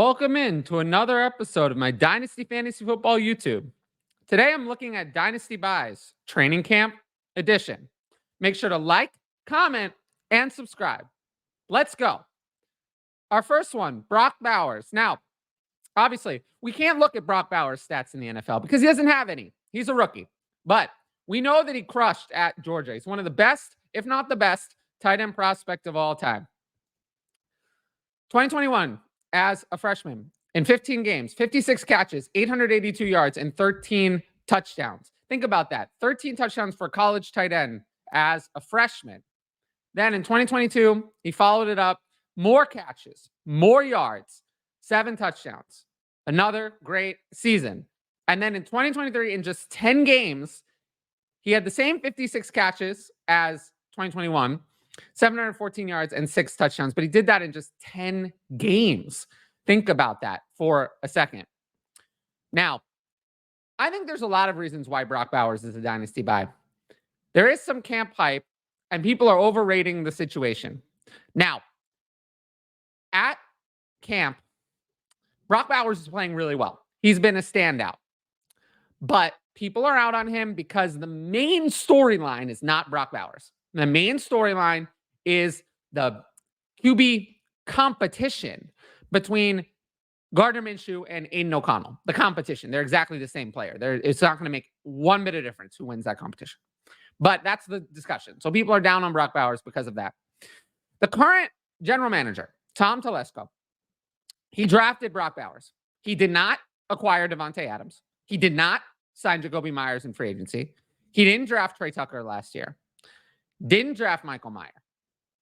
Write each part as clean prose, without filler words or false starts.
Welcome in to another episode of my Dynasty Fantasy Football YouTube. Today I'm looking at Dynasty Buys Training Camp Edition. Make sure to like, comment, and subscribe. Let's go. Our first one, Brock Bowers. Now, obviously, we can't look at Brock Bowers' stats in the NFL because he doesn't have any. He's a rookie. But we know that he crushed at Georgia. He's one of the best, if not the best, tight end prospect of all time. 2021, as a freshman, in 15 games, 56 catches, 882 yards, and 13 touchdowns. Think about that. 13 touchdowns for a college tight end as a freshman. Then in 2022, he followed it up. More catches, more yards, 7 touchdowns. Another great season. And then in 2023, in just 10 games, he had the same 56 catches as 2021, 714 yards and 6 touchdowns, but he did that in just 10 games. Think about that for a second. Now, I think there's a lot of reasons why Brock Bowers is a dynasty buy. There is some camp hype, and people are overrating the situation. Now, at camp, Brock Bowers is playing really well. He's been a standout. But people are out on him because the main storyline is not Brock Bowers. The main storyline is the QB competition between Gardner Minshew and Aiden O'Connell. The competition. They're exactly the same player. It's not going to make one bit of difference who wins that competition. But that's the discussion. So people are down on Brock Bowers because of that. The current general manager, Tom Telesco, he drafted Brock Bowers. He did not acquire Devontae Adams. He did not sign Jacoby Myers in free agency. He didn't draft Trey Tucker last year. Didn't draft Michael Mayer.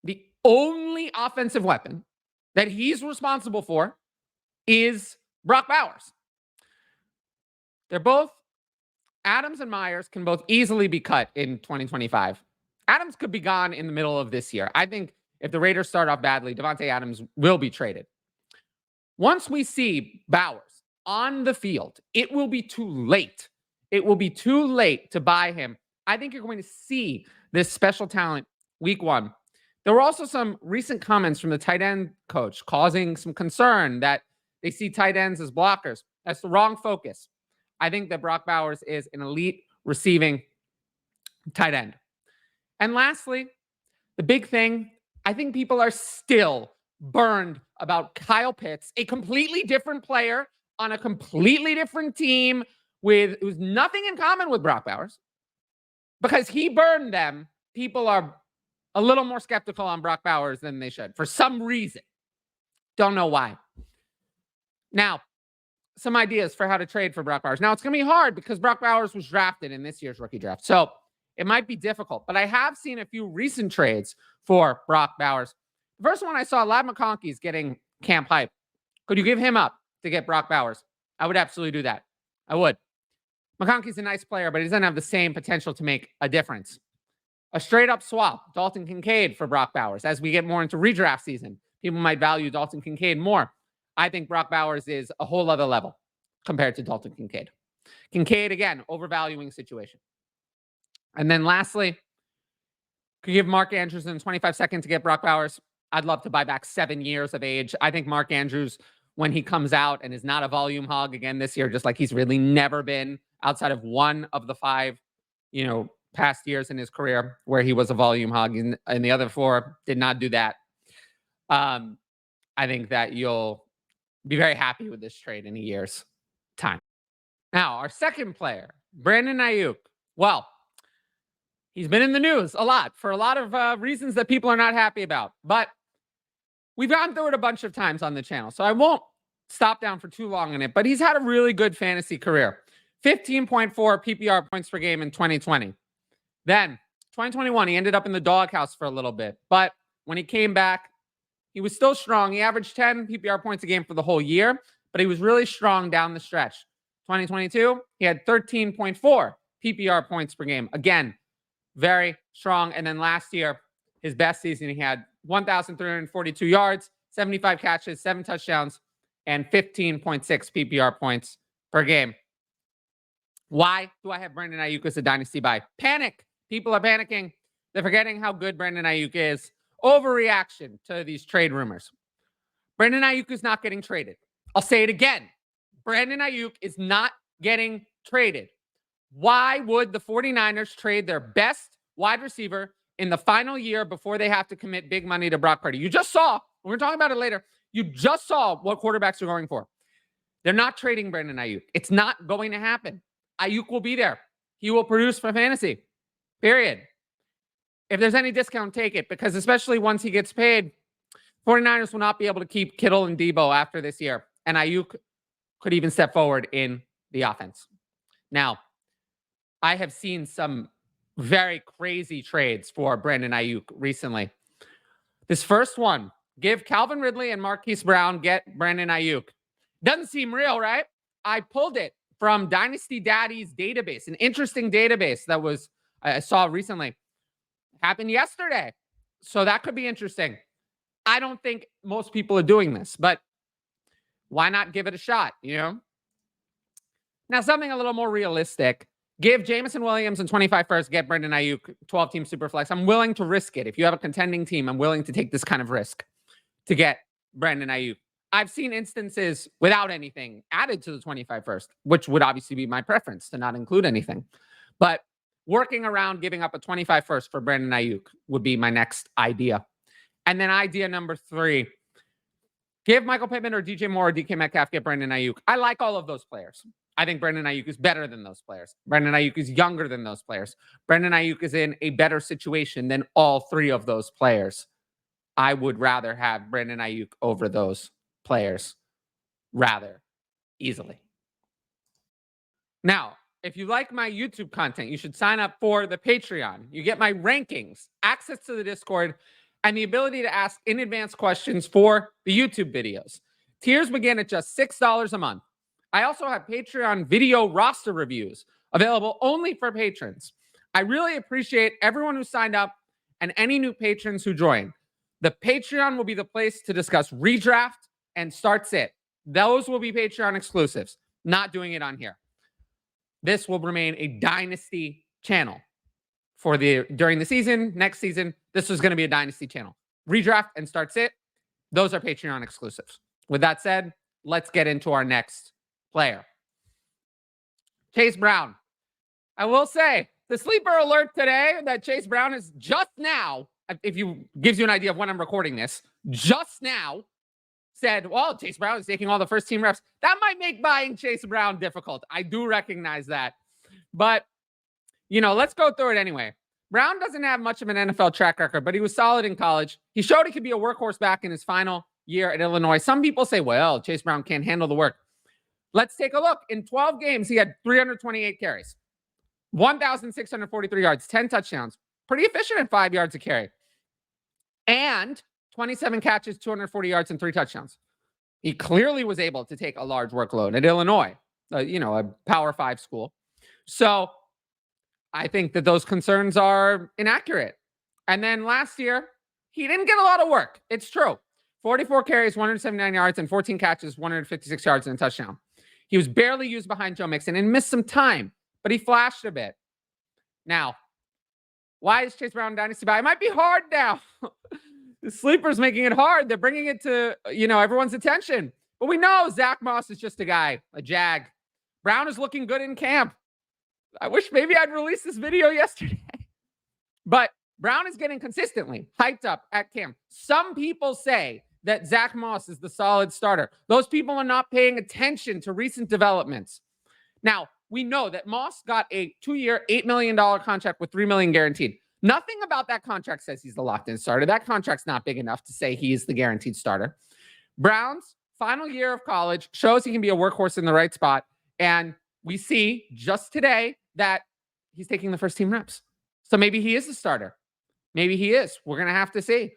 The only offensive weapon that he's responsible for is Brock Bowers. They're both, Adams and Myers can both easily be cut in 2025. Adams could be gone in the middle of this year. I think if the Raiders start off badly, Devontae Adams will be traded. Once we see Bowers on the field, it will be too late. It will be too late to buy him. I think you're going to see this special talent week 1. There were also some recent comments from the tight end coach causing some concern that they see tight ends as blockers. That's the wrong focus. I think that Brock Bowers is an elite receiving tight end. And lastly, the big thing, I think people are still burned about Kyle Pitts, a completely different player on a completely different team with it was nothing in common with Brock Bowers. Because he burned them, people are a little more skeptical on Brock Bowers than they should for some reason. Don't know why. Now, some ideas for how to trade for Brock Bowers. Now, it's going to be hard because Brock Bowers was drafted in this year's rookie draft. So it might be difficult, but I have seen a few recent trades for Brock Bowers. The first one I saw, Lad McConkey's getting camp hype. Could you give him up to get Brock Bowers? I would absolutely do that. I would. McConkey's a nice player, but he doesn't have the same potential to make a difference. A straight-up swap, Dalton Kincaid for Brock Bowers. As we get more into redraft season, people might value Dalton Kincaid more. I think Brock Bowers is a whole other level compared to Dalton Kincaid. Kincaid, again, overvaluing situation. And then lastly, could you give Mark Andrews in 25 seconds to get Brock Bowers? I'd love to buy back 7 years of age. I think Mark Andrews, when he comes out and is not a volume hog again this year, just like he's really never been outside of one of the 5, past years in his career where he was a volume hog, and the other 4 did not do that. I think that you'll be very happy with this trade in a year's time. Now, our second player, Brandon Aiyuk. Well, he's been in the news a lot for a lot of reasons that people are not happy about, but we've gone through it a bunch of times on the channel, so I won't stop down for too long in it, but he's had a really good fantasy career. 15.4 PPR points per game in 2020. Then 2021, he ended up in the doghouse for a little bit. But when he came back, he was still strong. He averaged 10 PPR points a game for the whole year, but he was really strong down the stretch. 2022, he had 13.4 PPR points per game. Again, very strong. And then last year, his best season, he had 1,342 yards, 75 catches, 7 touchdowns, and 15.6 PPR points per game. Why do I have Brandon Aiyuk as a dynasty buy? Panic. People are panicking. They're forgetting how good Brandon Aiyuk is. Overreaction to these trade rumors. Brandon Aiyuk is not getting traded. I'll say it again. Brandon Aiyuk is not getting traded. Why would the 49ers trade their best wide receiver in the final year before they have to commit big money to Brock Purdy? You just saw, we're going to talk about it later, you just saw what quarterbacks are going for. They're not trading Brandon Aiyuk. It's not going to happen. Aiyuk will be there. He will produce for fantasy, period. If there's any discount, take it, because especially once he gets paid, 49ers will not be able to keep Kittle and Debo after this year. And Aiyuk could even step forward in the offense. Now, I have seen some very crazy trades for Brandon Aiyuk recently. This first one, give Calvin Ridley and Marquise Brown, get Brandon Aiyuk. Doesn't seem real, right? I pulled it from Dynasty Daddy's database, an interesting database that I saw recently. Happened yesterday. So that could be interesting. I don't think most people are doing this, but why not give it a shot, you know? Now, something a little more realistic. Give Jameson Williams and 25 first, get Brandon Aiyuk, 12-team Superflex. I'm willing to risk it. If you have a contending team, I'm willing to take this kind of risk to get Brandon Aiyuk. I've seen instances without anything added to the 25 first, which would obviously be my preference to not include anything. But working around giving up a 25 first for Brandon Aiyuk would be my next idea. And then idea number 3, give Michael Pittman or DJ Moore or DK Metcalf, get Brandon Aiyuk. I like all of those players. I think Brandon Aiyuk is better than those players. Brandon Aiyuk is younger than those players. Brandon Aiyuk is in a better situation than all 3 of those players. I would rather have Brandon Aiyuk over those players rather easily. Now, if you like my YouTube content, you should sign up for the Patreon. You get my rankings, access to the Discord, and the ability to ask in advance questions for the YouTube videos. Tiers begin at just $6 a month. I also have Patreon video roster reviews available only for patrons. I really appreciate everyone who signed up and any new patrons who join. The Patreon will be the place to discuss redraft and start sit. Those will be Patreon exclusives. Not doing it on here. This will remain a Dynasty channel for during the season. Next season, this is going to be a Dynasty channel. Redraft and start sit. Those are Patreon exclusives. With that said, let's get into our next player. Chase Brown. I will say the sleeper alert today that Chase Brown is just now, if you gives you an idea of when I'm recording this, just now said, well, Chase Brown is taking all the first team reps. That might make buying Chase Brown difficult. I do recognize that. But, you know, let's go through it anyway. Brown doesn't have much of an NFL track record, but he was solid in college. He showed he could be a workhorse back in his final year at Illinois. Some people say, well, Chase Brown can't handle the work. Let's take a look. In 12 games, he had 328 carries, 1,643 yards, 10 touchdowns. Pretty efficient at 5 yards a carry. And 27 catches, 240 yards, and 3 touchdowns. He clearly was able to take a large workload at Illinois, a Power 5 school. So I think that those concerns are inaccurate. And then last year, he didn't get a lot of work. It's true. 44 carries, 179 yards, and 14 catches, 156 yards, and a touchdown. He was barely used behind Joe Mixon and missed some time, but he flashed a bit. Now, why is Chase Brown Dynasty buy? It might be hard now. The sleeper's making it hard. They're bringing it to, everyone's attention. But we know Zach Moss is just a guy, a jag. Brown is looking good in camp. I wish maybe I'd released this video yesterday. But Brown is getting consistently hyped up at camp. Some people say that Zach Moss is the solid starter. Those people are not paying attention to recent developments. Now, we know that Moss got a 2-year, $8 million contract with $3 million guaranteed. Nothing about that contract says he's the locked-in starter. That contract's not big enough to say he is the guaranteed starter. Brown's final year of college shows he can be a workhorse in the right spot. And we see just today that he's taking the first team reps. So maybe he is the starter. Maybe he is. We're going to have to see.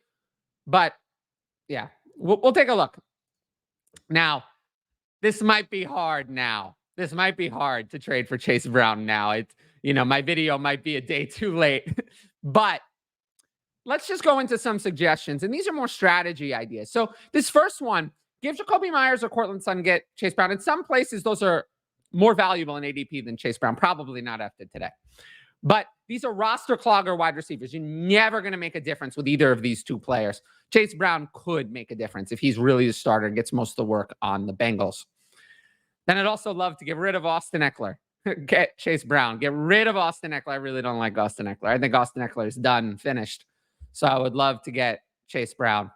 But, yeah, we'll take a look. Now, this might be hard now. This might be hard to trade for Chase Brown now. It's, my video might be a day too late. But let's just go into some suggestions. And these are more strategy ideas. So this first one, give Jacoby Myers or Cortland Sutton, get Chase Brown. In some places, those are more valuable in ADP than Chase Brown. Probably not after today. But these are roster clogger wide receivers. You're never going to make a difference with either of these two players. Chase Brown could make a difference if he's really the starter and gets most of the work on the Bengals. Then I'd also love to get rid of Austin Eckler. Get Chase Brown. Get rid of Austin Eckler. I really don't like Austin Eckler. I think Austin Eckler is done, finished. So I would love to get Chase Brown.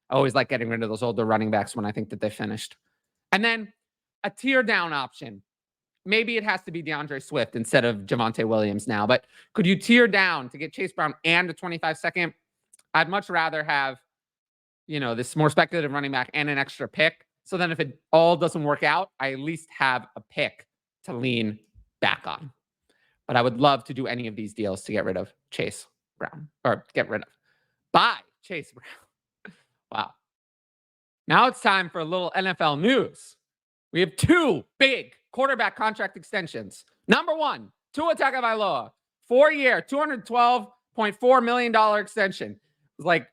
I always like getting rid of those older running backs when I think that they finished. And then a tier down option. Maybe it has to be DeAndre Swift instead of Javonte Williams now. But could you tier down to get Chase Brown and a 25-second? I'd much rather have, this more speculative running back and an extra pick. So then if it all doesn't work out, I at least have a pick to lean back on. But I would love to do any of these deals to get rid of Chase Brown or buy Chase Brown. Wow. Now it's time for a little NFL news. We have two big quarterback contract extensions. Number one, Tua Tagovailoa, 4-year, $212.4 million extension. It was like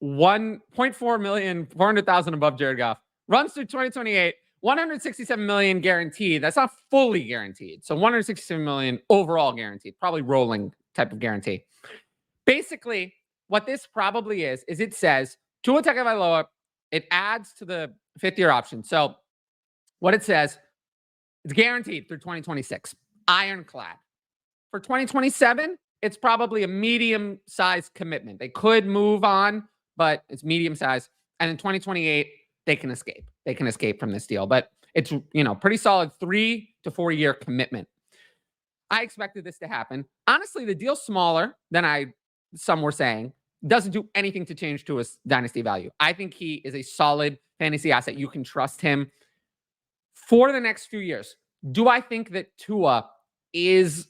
$1.4 million, $400,000 above Jared Goff. Runs through 2028, $167 million guaranteed. That's not fully guaranteed. So $167 million overall guaranteed, probably rolling type of guarantee. Basically, what this probably is it says Tua Tagovailoa, it adds to the 5th-year option. So what it says, it's guaranteed through 2026, ironclad. For 2027, it's probably a medium-sized commitment. They could move on, but it's medium-sized. And in 2028, they can escape. They can escape from this deal. But it's, pretty solid 3 to 4 year commitment. I expected this to happen. Honestly, the deal's smaller than some were saying. Doesn't do anything to change Tua's dynasty value. I think he is a solid fantasy asset. You can trust him for the next few years. Do I think that Tua is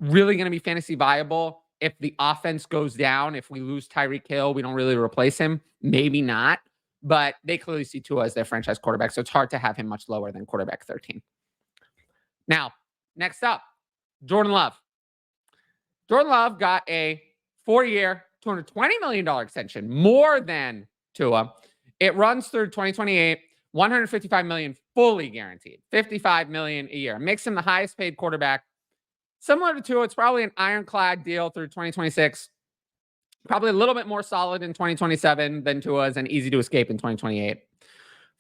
really going to be fantasy viable if the offense goes down? If we lose Tyreek Hill, we don't really replace him? Maybe not. But they clearly see Tua as their franchise quarterback, so it's hard to have him much lower than quarterback 13. Now, next up, Jordan Love. Jordan Love got a 4-year, $220 million extension, more than Tua. It runs through 2028, $155 million fully guaranteed, $55 million a year. Makes him the highest paid quarterback. Similar to Tua, it's probably an ironclad deal through 2026. Probably a little bit more solid in 2027 than Tua's and easy to escape in 2028.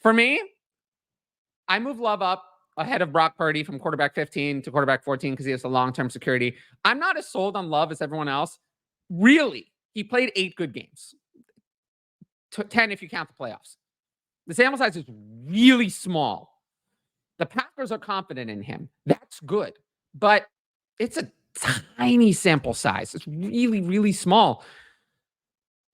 For me, I move Love up ahead of Brock Purdy from quarterback 15 to quarterback 14 because he has the long-term security. I'm not as sold on Love as everyone else. Really, he played 8 good games. 10 if you count the playoffs. The sample size is really small. The Packers are confident in him. That's good. But it's a tiny sample size. It's really, really small.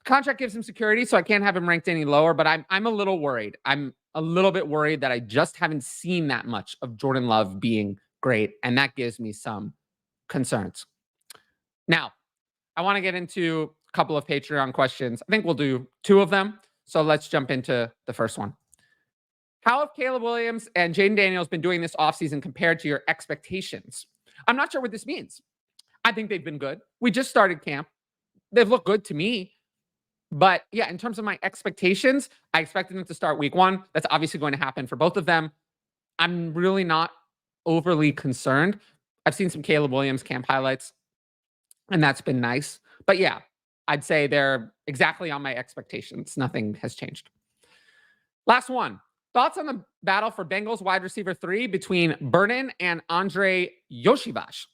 Contract gives him security, so I can't have him ranked any lower, but I'm a little worried. I'm a little bit worried that I just haven't seen that much of Jordan Love being great, and that gives me some concerns. Now, I want to get into a couple of Patreon questions. I think we'll do 2 of them, so let's jump into the first one. How have Caleb Williams and Jaden Daniels been doing this offseason compared to your expectations? I'm not sure what this means. I think they've been good. We just started camp. They've looked good to me. But yeah, in terms of my expectations, I expected them to start week 1. That's obviously going to happen for both of them. I'm really not overly concerned. I've seen some Caleb Williams camp highlights, and that's been nice. But yeah, I'd say they're exactly on my expectations. Nothing has changed. Last one. Thoughts on the battle for Bengals wide receiver 3 between Burden and Andre Yoshivas?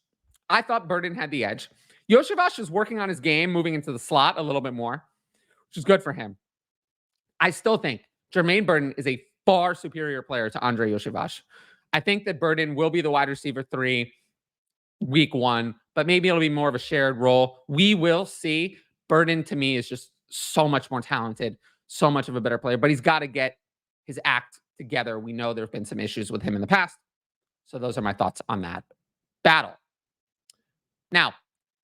I thought Burden had the edge. Yoshivas is working on his game, moving into the slot a little bit more, which is good for him. I still think Jermaine Burden is a far superior player to Andre Yoshivas. I think that Burden will be the wide receiver 3 week 1, but maybe it'll be more of a shared role. We will see. Burden, to me, is just so much more talented, so much of a better player, but he's got to get his act together. We know there have been some issues with him in the past. So those are my thoughts on that battle. Now,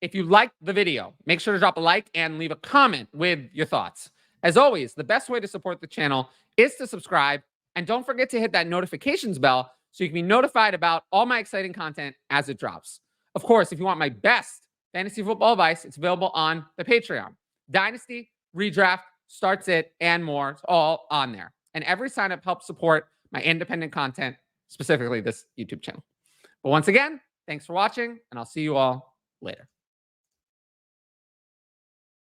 if you liked the video, make sure to drop a like and leave a comment with your thoughts. As always, the best way to support the channel is to subscribe. And don't forget to hit that notifications bell so you can be notified about all my exciting content as it drops. Of course, if you want my best fantasy football advice, it's available on the Patreon. Dynasty, redraft, starts it, and more. It's all on there. And every sign-up helps support my independent content, specifically this YouTube channel. But once again, Thanks for watching, and I'll see you all later.